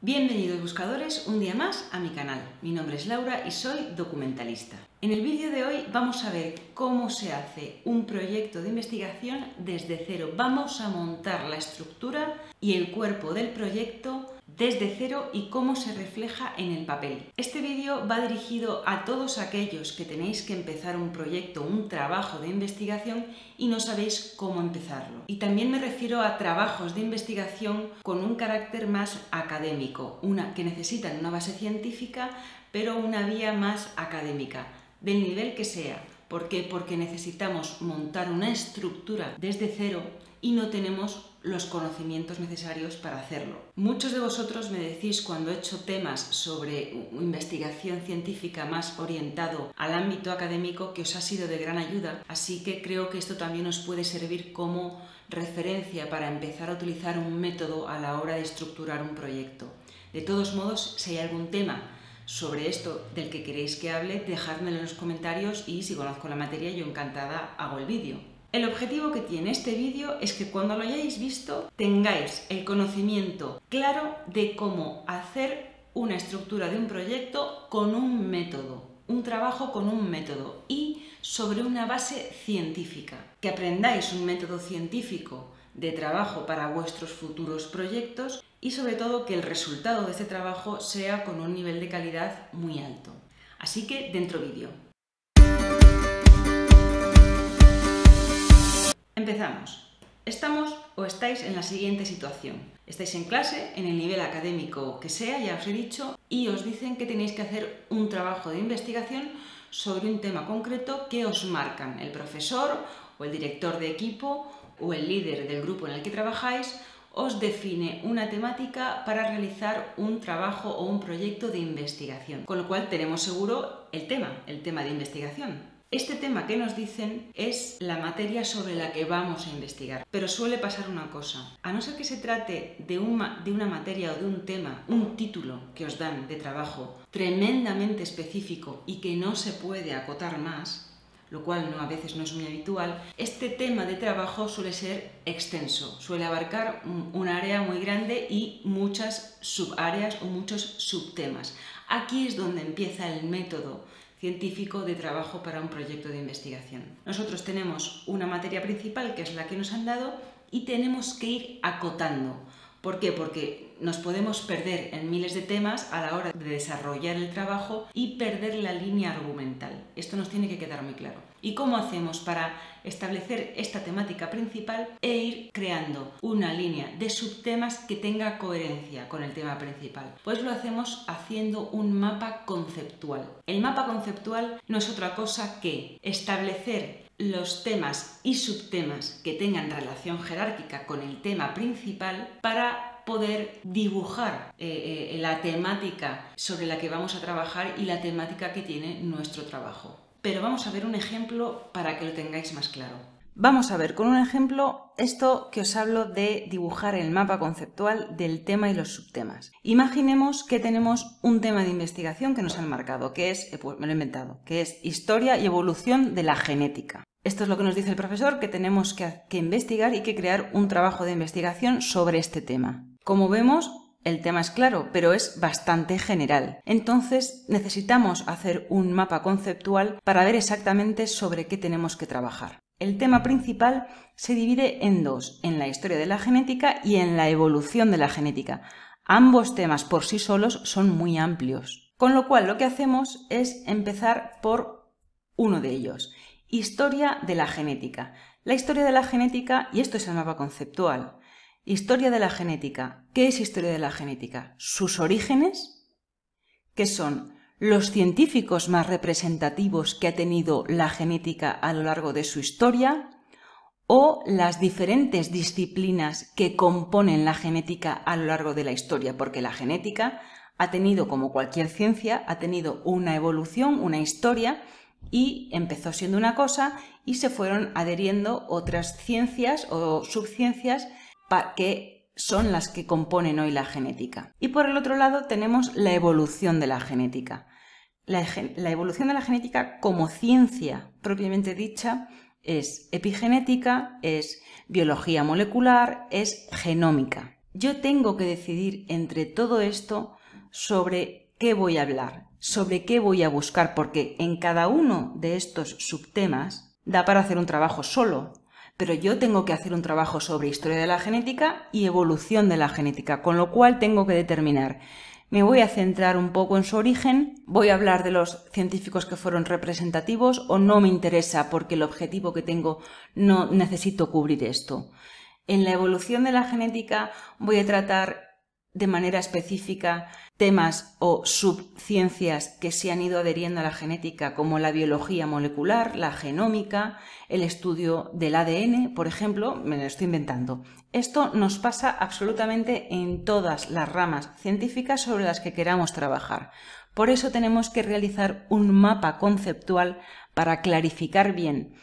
Bienvenidos buscadores un día más a mi canal. Mi nombre es Laura y soy documentalista. En el vídeo de hoy vamos a ver cómo se hace un proyecto de investigación desde cero. Vamos a montar la estructura y el cuerpo del proyecto desde cero y cómo se refleja en el papel. Este vídeo va dirigido a todos aquellos que tenéis que empezar un proyecto, un trabajo de investigación y no sabéis cómo empezarlo. Y también me refiero a trabajos de investigación con un carácter más académico, que necesitan una base científica, pero una vía más académica, del nivel que sea. ¿Por qué? Porque necesitamos montar una estructura desde cero y no tenemos los conocimientos necesarios para hacerlo. Muchos de vosotros me decís cuando he hecho temas sobre investigación científica más orientado al ámbito académico que os ha sido de gran ayuda, así que creo que esto también os puede servir como referencia para empezar a utilizar un método a la hora de estructurar un proyecto. De todos modos, si hay algún tema sobre esto del que queréis que hable, dejádmelo en los comentarios y si conozco la materia yo encantada hago el vídeo. El objetivo que tiene este vídeo es que cuando lo hayáis visto tengáis el conocimiento claro de cómo hacer una estructura de un proyecto con un método, un trabajo con un método y sobre una base científica. Que aprendáis un método científico de trabajo para vuestros futuros proyectos y sobre todo que el resultado de este trabajo sea con un nivel de calidad muy alto. Así que dentro vídeo. Empezamos. Estamos o estáis en la siguiente situación. Estáis en clase, en el nivel académico que sea, ya os he dicho, y os dicen que tenéis que hacer un trabajo de investigación sobre un tema concreto que os marcan el profesor o el director de equipo o el líder del grupo en el que trabajáis. Os define una temática para realizar un trabajo o un proyecto de investigación, con lo cual tenemos seguro el tema de investigación. Este tema que nos dicen es la materia sobre la que vamos a investigar, pero suele pasar una cosa. A no ser que se trate de una materia o de un tema, un título que os dan de trabajo tremendamente específico y que no se puede acotar más, lo cual a veces no es muy habitual, este tema de trabajo suele ser extenso, suele abarcar un área muy grande y muchas subáreas o muchos subtemas. Aquí es donde empieza el método científico de trabajo para un proyecto de investigación. Nosotros tenemos una materia principal que es la que nos han dado y tenemos que ir acotando. ¿Por qué? Porque nos podemos perder en miles de temas a la hora de desarrollar el trabajo y perder la línea argumental. Esto nos tiene que quedar muy claro. ¿Y cómo hacemos para establecer esta temática principal e ir creando una línea de subtemas que tenga coherencia con el tema principal? Pues lo hacemos haciendo un mapa conceptual. El mapa conceptual no es otra cosa que establecer los temas y subtemas que tengan relación jerárquica con el tema principal para poder dibujar la temática sobre la que vamos a trabajar y la temática que tiene nuestro trabajo. Pero vamos a ver un ejemplo para que lo tengáis más claro. Vamos a ver con un ejemplo esto que os hablo de dibujar el mapa conceptual del tema y los subtemas. Imaginemos que tenemos un tema de investigación que nos han marcado, que es, pues me lo he inventado, que es historia y evolución de la genética. Esto es lo que nos dice el profesor, que tenemos que investigar y que crear un trabajo de investigación sobre este tema. Como vemos, el tema es claro, pero es bastante general. Entonces necesitamos hacer un mapa conceptual para ver exactamente sobre qué tenemos que trabajar. El tema principal se divide en dos, en la historia de la genética y en la evolución de la genética. Ambos temas por sí solos son muy amplios. Con lo cual lo que hacemos es empezar por uno de ellos. Historia de la genética. La historia de la genética, y esto es el mapa conceptual. Historia de la genética. ¿Qué es historia de la genética? Sus orígenes, que son los científicos más representativos que ha tenido la genética a lo largo de su historia, o las diferentes disciplinas que componen la genética a lo largo de la historia, porque la genética ha tenido, como cualquier ciencia, ha tenido una evolución, una historia, y empezó siendo una cosa y se fueron adheriendo otras ciencias o subciencias que son las que componen hoy la genética. Y por el otro lado tenemos la evolución de la genética. La evolución de la genética como ciencia propiamente dicha es epigenética, es biología molecular, es genómica. yo tengo que decidir entre todo esto sobre qué voy a hablar, sobre qué voy a buscar, porque en cada uno de estos subtemas da para hacer un trabajo solo, pero yo tengo que hacer un trabajo sobre historia de la genética y evolución de la genética, con lo cual tengo que determinar. Me voy a centrar un poco en su origen, voy a hablar de los científicos que fueron representativos o no me interesa porque el objetivo que tengo no necesito cubrir esto. En la evolución de la genética voy a tratar de manera específica temas o subciencias que se han ido adheriendo a la genética, como la biología molecular, la genómica, el estudio del ADN, por ejemplo, me lo estoy inventando. Esto nos pasa absolutamente en todas las ramas científicas sobre las que queramos trabajar. Por eso tenemos que realizar un mapa conceptual para clarificar bien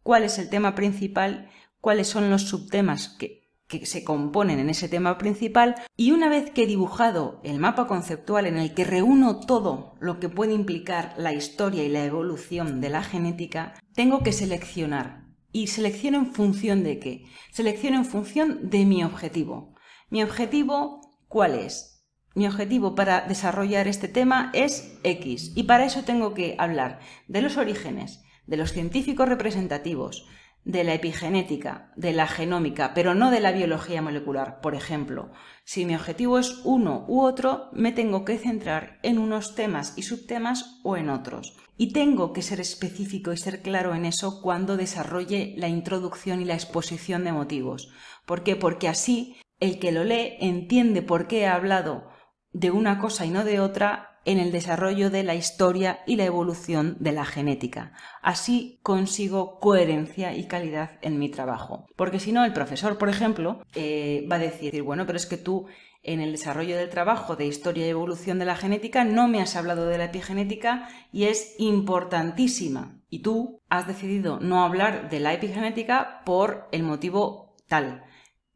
cuál es el tema principal, cuáles son los subtemas que se componen en ese tema principal, y una vez que he dibujado el mapa conceptual en el que reúno todo lo que puede implicar la historia y la evolución de la genética, tengo que seleccionar. ¿Y selecciono en función de qué? Selecciono en función de mi objetivo. ¿Mi objetivo cuál es? Mi objetivo para desarrollar este tema es X, y para eso tengo que hablar de los orígenes, de los científicos representativos, de la epigenética, de la genómica, pero no de la biología molecular. Por ejemplo, si mi objetivo es uno u otro, me tengo que centrar en unos temas y subtemas o en otros. Y tengo que ser específico y ser claro en eso cuando desarrolle la introducción y la exposición de motivos. ¿Por qué? Porque así el que lo lee entiende por qué he hablado de una cosa y no de otra en el desarrollo de la historia y la evolución de la genética. Así consigo coherencia y calidad en mi trabajo. Porque si no, el profesor, por ejemplo, va a decir, bueno, pero es que tú en el desarrollo del trabajo de historia y evolución de la genética no me has hablado de la epigenética y es importantísima. Y tú has decidido no hablar de la epigenética por el motivo tal.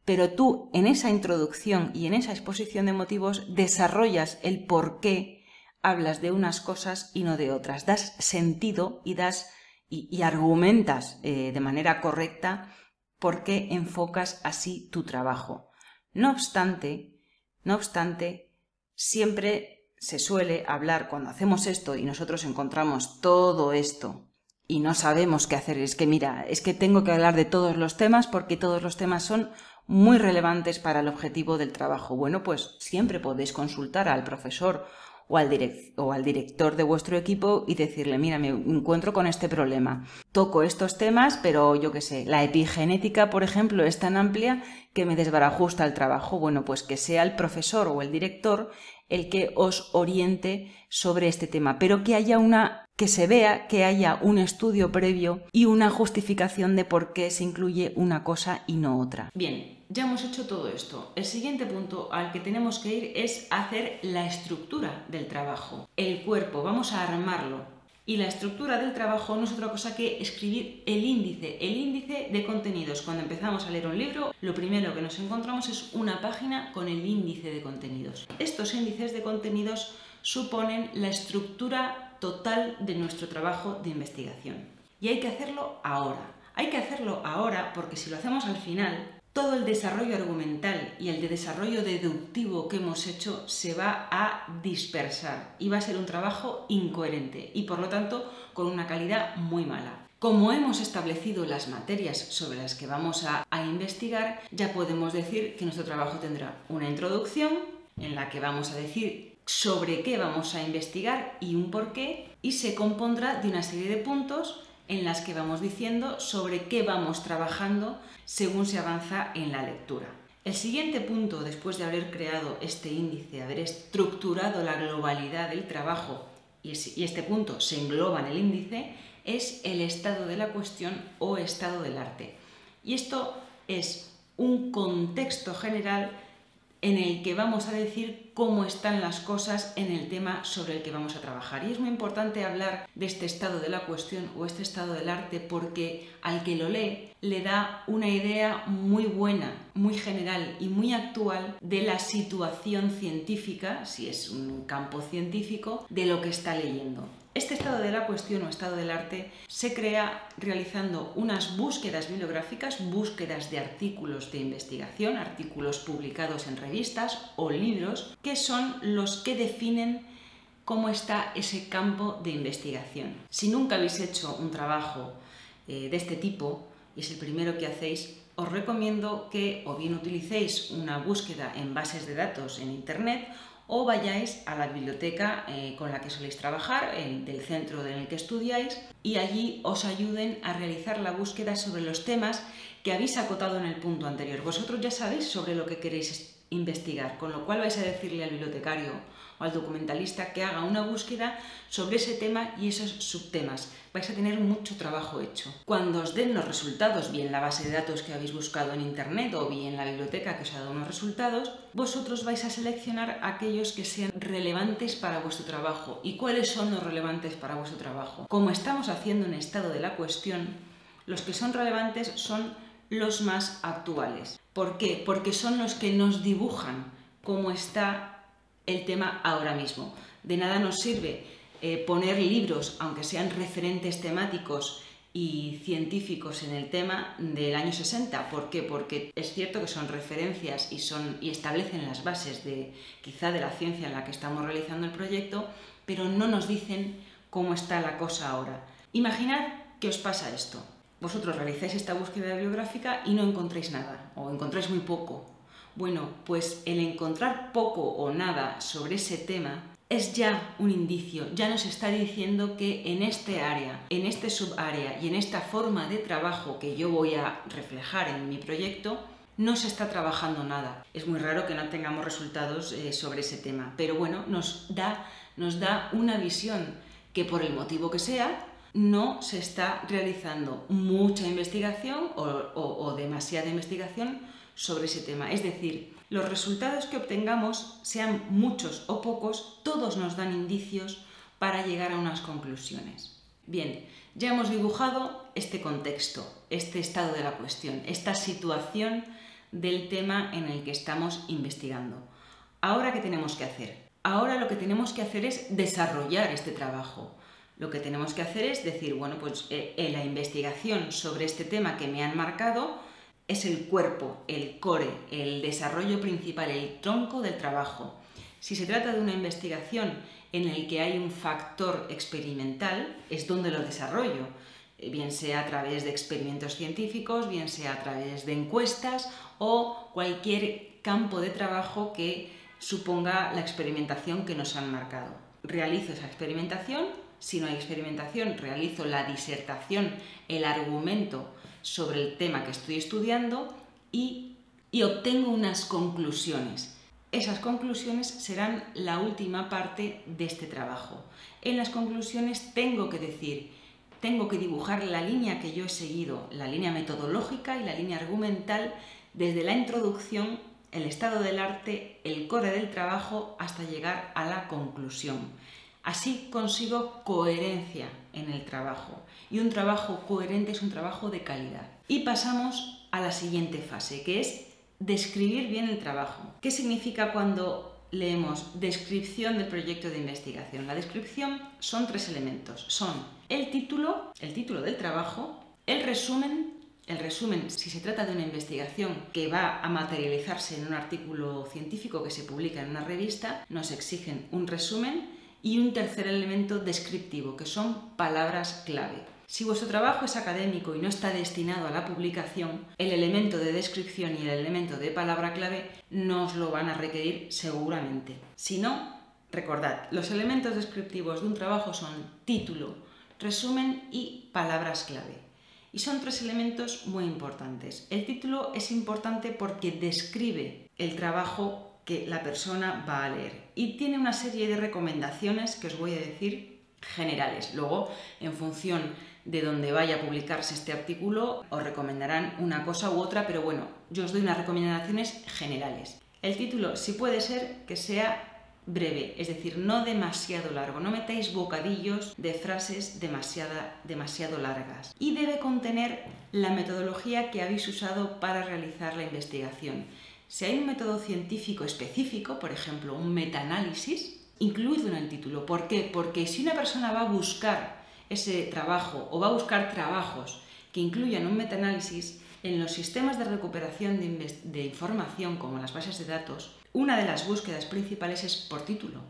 Pero tú en esa introducción y en esa exposición de motivos desarrollas el por qué hablas de unas cosas y no de otras, das sentido y argumentas de manera correcta por qué enfocas así tu trabajo. No obstante, siempre se suele hablar cuando hacemos esto y nosotros encontramos todo esto y no sabemos qué hacer. Es que mira, es que tengo que hablar de todos los temas porque todos los temas son muy relevantes para el objetivo del trabajo. Bueno, pues siempre podéis consultar al profesor o al director de vuestro equipo y decirle, mira, me encuentro con este problema. Toco estos temas, pero yo qué sé, la epigenética, por ejemplo, es tan amplia que me desbarajusta el trabajo. Bueno, pues que sea el profesor o el director el que os oriente sobre este tema, pero que se vea que haya un estudio previo y una justificación de por qué se incluye una cosa y no otra. Bien, ya hemos hecho todo esto. El siguiente punto al que tenemos que ir es hacer la estructura del trabajo. El cuerpo, vamos a armarlo. Y la estructura del trabajo no es otra cosa que escribir el índice de contenidos. Cuando empezamos a leer un libro, lo primero que nos encontramos es una página con el índice de contenidos. Estos índices de contenidos suponen la estructura total de nuestro trabajo de investigación. Y hay que hacerlo ahora. Hay que hacerlo ahora porque si lo hacemos al final, todo el desarrollo argumental y el de desarrollo deductivo que hemos hecho se va a dispersar y va a ser un trabajo incoherente y por lo tanto con una calidad muy mala. Como hemos establecido las materias sobre las que vamos a investigar, ya podemos decir que nuestro trabajo tendrá una introducción en la que vamos a decir sobre qué vamos a investigar y un porqué, y se compondrá de una serie de puntos en las que vamos diciendo sobre qué vamos trabajando según se avanza en la lectura. El siguiente punto, después de haber creado este índice, haber estructurado la globalidad del trabajo, y este punto se engloba en el índice, es el estado de la cuestión o estado del arte. Y esto es un contexto general en el que vamos a decir cómo están las cosas en el tema sobre el que vamos a trabajar. Y es muy importante hablar de este estado de la cuestión o este estado del arte porque al que lo lee le da una idea muy buena, muy general y muy actual de la situación científica, si es un campo científico, de lo que está leyendo. Este estado de la cuestión o estado del arte se crea realizando unas búsquedas bibliográficas, búsquedas de artículos de investigación, artículos publicados en revistas o libros, que son los que definen cómo está ese campo de investigación. Si nunca habéis hecho un trabajo de este tipo, y es el primero que hacéis, os recomiendo que o bien utilicéis una búsqueda en bases de datos en Internet o vayáis a la biblioteca con la que soléis trabajar, del centro en el que estudiáis, y allí os ayuden a realizar la búsqueda sobre los temas que habéis acotado en el punto anterior. Vosotros ya sabéis sobre lo que queréis investigar, con lo cual vais a decirle al bibliotecario o al documentalista que haga una búsqueda sobre ese tema y esos subtemas. Vais a tener mucho trabajo hecho. Cuando os den los resultados, bien la base de datos que habéis buscado en Internet o bien la biblioteca que os ha dado unos resultados, vosotros vais a seleccionar aquellos que sean relevantes para vuestro trabajo. ¿Y cuáles son los relevantes para vuestro trabajo? Como estamos haciendo un estado de la cuestión, los que son relevantes son los más actuales. ¿Por qué? Porque son los que nos dibujan cómo está el tema ahora mismo. De nada nos sirve poner libros, aunque sean referentes temáticos y científicos en el tema del año 60. ¿Por qué? Porque es cierto que son referencias y establecen las bases quizá de la ciencia en la que estamos realizando el proyecto, pero no nos dicen cómo está la cosa ahora. Imaginad que os pasa esto. Vosotros realizáis esta búsqueda bibliográfica y no encontréis nada, o encontráis muy poco. Bueno, pues el encontrar poco o nada sobre ese tema es ya un indicio, ya nos está diciendo que en este área, en este subárea y en esta forma de trabajo que yo voy a reflejar en mi proyecto, no se está trabajando nada. Es muy raro que no tengamos resultados sobre ese tema, pero bueno, nos da una visión que por el motivo que sea, no se está realizando mucha investigación o demasiada investigación sobre ese tema. Es decir, los resultados que obtengamos, sean muchos o pocos, todos nos dan indicios para llegar a unas conclusiones. Bien, ya hemos dibujado este contexto, este estado de la cuestión, esta situación del tema en el que estamos investigando. ¿Ahora qué tenemos que hacer? Ahora lo que tenemos que hacer es desarrollar este trabajo. Lo que tenemos que hacer es decir, bueno, pues la investigación sobre este tema que me han marcado es el cuerpo, el core, el desarrollo principal, el tronco del trabajo. Si se trata de una investigación en la que hay un factor experimental, es donde lo desarrollo, bien sea a través de experimentos científicos, bien sea a través de encuestas o cualquier campo de trabajo que suponga la experimentación que nos han marcado. Realizo esa experimentación. Si no hay experimentación, realizo la disertación, el argumento sobre el tema que estoy estudiando y obtengo unas conclusiones. Esas conclusiones serán la última parte de este trabajo. En las conclusiones tengo que dibujar la línea que yo he seguido, la línea metodológica y la línea argumental desde la introducción, el estado del arte, el core del trabajo hasta llegar a la conclusión. Así consigo coherencia en el trabajo y un trabajo coherente es un trabajo de calidad. Y pasamos a la siguiente fase, que es describir bien el trabajo. ¿Qué significa cuando leemos descripción del proyecto de investigación? La descripción son 3 elementos. Son el título del trabajo, el resumen, si se trata de una investigación que va a materializarse en un artículo científico que se publica en una revista, nos exigen un resumen, y un tercer elemento descriptivo, que son palabras clave. Si vuestro trabajo es académico y no está destinado a la publicación, el elemento de descripción y el elemento de palabra clave no os lo van a requerir seguramente. Si no, recordad, los elementos descriptivos de un trabajo son título, resumen y palabras clave. Y son 3 elementos muy importantes. El título es importante porque describe el trabajo que la persona va a leer y tiene una serie de recomendaciones que os voy a decir generales. Luego, en función de donde vaya a publicarse este artículo, os recomendarán una cosa u otra, pero bueno, yo os doy unas recomendaciones generales. El título, si puede ser, que sea breve, es decir, no demasiado largo, no metáis bocadillos de frases demasiado largas. Y debe contener la metodología que habéis usado para realizar la investigación. Si hay un método científico específico, por ejemplo, un metaanálisis, incluidlo en el título. ¿Por qué? Porque si una persona va a buscar ese trabajo o va a buscar trabajos que incluyan un metaanálisis, en los sistemas de recuperación de información como las bases de datos, una de las búsquedas principales es por título.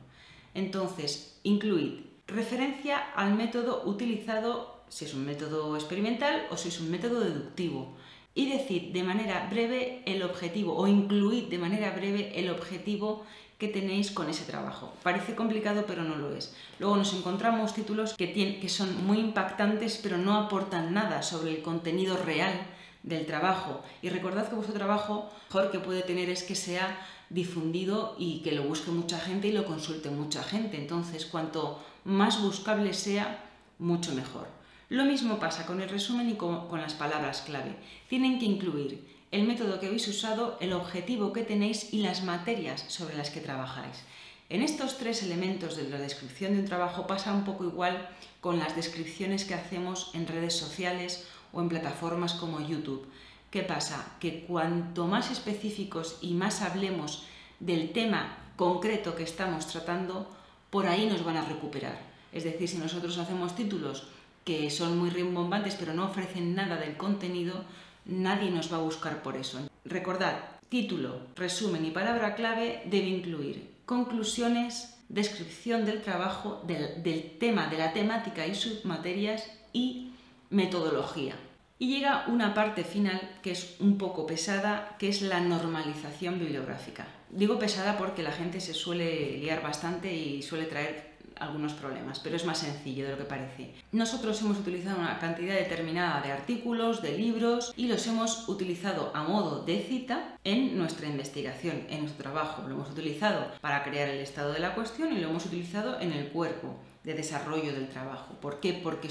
Entonces, incluid referencia al método utilizado, si es un método experimental o si es un método deductivo, y decid de manera breve el objetivo o incluid de manera breve el objetivo que tenéis con ese trabajo. Parece complicado, pero no lo es. Luego nos encontramos títulos que son muy impactantes, pero no aportan nada sobre el contenido real del trabajo. Y recordad que vuestro trabajo, lo mejor que puede tener es que sea difundido y que lo busque mucha gente y lo consulte mucha gente. Entonces, cuanto más buscable sea, mucho mejor. Lo mismo pasa con el resumen y con las palabras clave. Tienen que incluir el método que habéis usado, el objetivo que tenéis y las materias sobre las que trabajáis. En estos tres elementos de la descripción de un trabajo pasa un poco igual con las descripciones que hacemos en redes sociales o en plataformas como YouTube. ¿Qué pasa? Que cuanto más específicos y más hablemos del tema concreto que estamos tratando, por ahí nos van a recuperar. Es decir, si nosotros hacemos títulos que son muy rimbombantes pero no ofrecen nada del contenido, nadie nos va a buscar por eso. Recordad, título, resumen y palabra clave debe incluir conclusiones, descripción del trabajo, del tema, de la temática y submaterias y metodología. Y llega una parte final que es un poco pesada, que es la normalización bibliográfica. Digo pesada porque la gente se suele liar bastante y suele traer algunos problemas, pero es más sencillo de lo que parece. Nosotros hemos utilizado una cantidad determinada de artículos, de libros, y los hemos utilizado a modo de cita en nuestra investigación, en nuestro trabajo. Lo hemos utilizado para crear el estado de la cuestión y lo hemos utilizado en el cuerpo de desarrollo del trabajo. ¿Por qué? Porque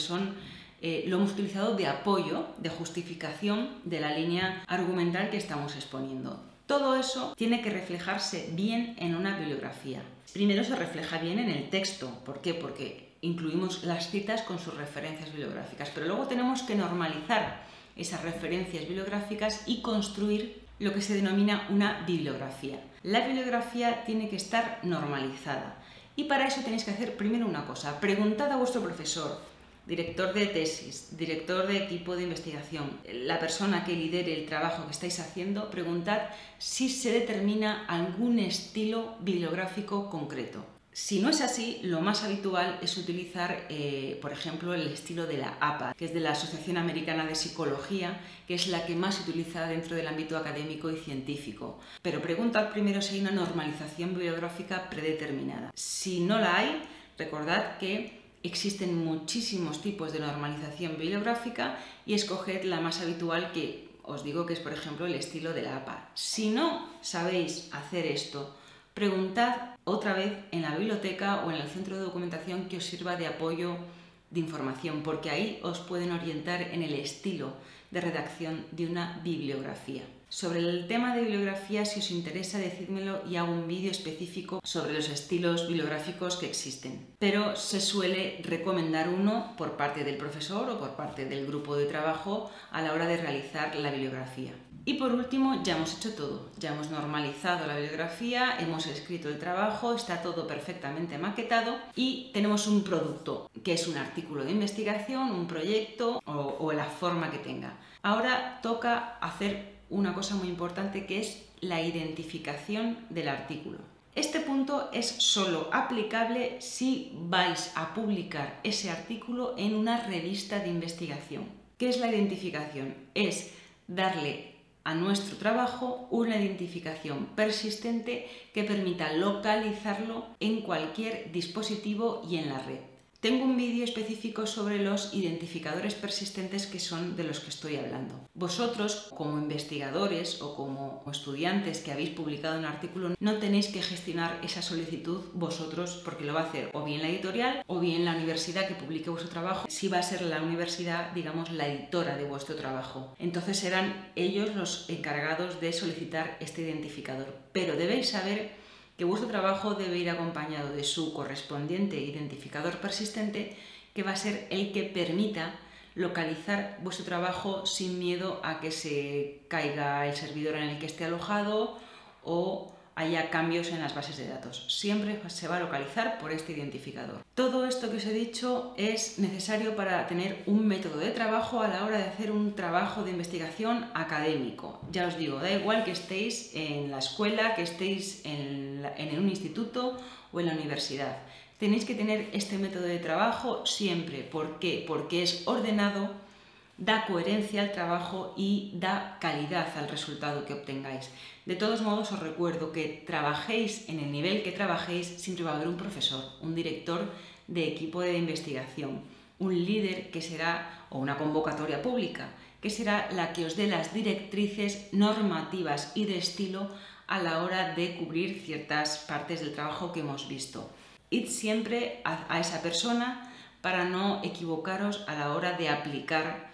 lo hemos utilizado de apoyo, de justificación de la línea argumental que estamos exponiendo. Todo eso tiene que reflejarse bien en una bibliografía. Primero se refleja bien en el texto. ¿Por qué? Porque incluimos las citas con sus referencias bibliográficas, pero luego tenemos que normalizar esas referencias bibliográficas y construir lo que se denomina una bibliografía. La bibliografía tiene que estar normalizada y para eso tenéis que hacer primero una cosa: preguntad a vuestro profesor, director de tesis, director de equipo de investigación, la persona que lidere el trabajo que estáis haciendo, preguntad si se determina algún estilo bibliográfico concreto. Si no es así, lo más habitual es utilizar, por ejemplo, el estilo de la APA, que es de la Asociación Americana de Psicología, que es la que más se utiliza dentro del ámbito académico y científico. Pero preguntad primero si hay una normalización bibliográfica predeterminada. Si no la hay, recordad que existen muchísimos tipos de normalización bibliográfica y escoged la más habitual, que os digo que es, por ejemplo, el estilo de la APA. Si no sabéis hacer esto, preguntad otra vez en la biblioteca o en el centro de documentación que os sirva de apoyo de información, porque ahí os pueden orientar en el estilo de redacción de una bibliografía. Sobre el tema de bibliografía, si os interesa, decídmelo y hago un vídeo específico sobre los estilos bibliográficos que existen. Pero se suele recomendar uno por parte del profesor o por parte del grupo de trabajo a la hora de realizar la bibliografía. Y por último, ya hemos hecho todo. Ya hemos normalizado la bibliografía, hemos escrito el trabajo, está todo perfectamente maquetado y tenemos un producto, que es un artículo de investigación, un proyecto o la forma que tenga. Ahora toca hacer una cosa muy importante, que es la identificación del artículo. Este punto es solo aplicable si vais a publicar ese artículo en una revista de investigación. ¿Qué es la identificación? Es darle a nuestro trabajo una identificación persistente que permita localizarlo en cualquier dispositivo y en la red. Tengo un vídeo específico sobre los identificadores persistentes, que son de los que estoy hablando. Vosotros, como investigadores o como estudiantes que habéis publicado un artículo, no tenéis que gestionar esa solicitud vosotros, porque lo va a hacer o bien la editorial o bien la universidad que publique vuestro trabajo, si va a ser la universidad, digamos, la editora de vuestro trabajo. Entonces serán ellos los encargados de solicitar este identificador. Pero debéis saber que vuestro trabajo debe ir acompañado de su correspondiente identificador persistente, que va a ser el que permita localizar vuestro trabajo sin miedo a que se caiga el servidor en el que esté alojado o haya cambios en las bases de datos. Siempre se va a localizar por este identificador. Todo esto que os he dicho es necesario para tener un método de trabajo a la hora de hacer un trabajo de investigación académico. Ya os digo, da igual que estéis en la escuela, que estéis en un instituto o en la universidad. Tenéis que tener este método de trabajo siempre. ¿Por qué? Porque es ordenado, da coherencia al trabajo y da calidad al resultado que obtengáis. De todos modos, os recuerdo que trabajéis en el nivel que trabajéis, siempre va a haber un profesor, un director de equipo de investigación, un líder que será, o una convocatoria pública, que será la que os dé las directrices normativas y de estilo a la hora de cubrir ciertas partes del trabajo que hemos visto. Id siempre a esa persona para no equivocaros a la hora de aplicar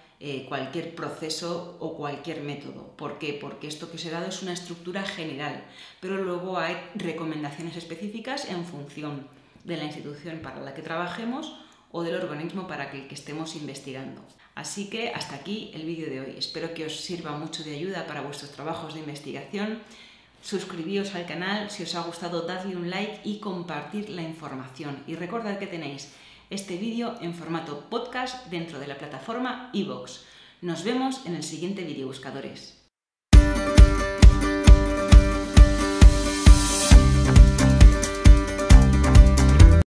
cualquier proceso o cualquier método. ¿Por qué? Porque esto que os he dado es una estructura general, pero luego hay recomendaciones específicas en función de la institución para la que trabajemos o del organismo para el que estemos investigando. Así que hasta aquí el vídeo de hoy. Espero que os sirva mucho de ayuda para vuestros trabajos de investigación. Suscribíos al canal, si os ha gustado dadle un like y compartir la información. Y recordad que tenéis este vídeo en formato podcast dentro de la plataforma iVoox. Nos vemos en el siguiente vídeo, buscadores.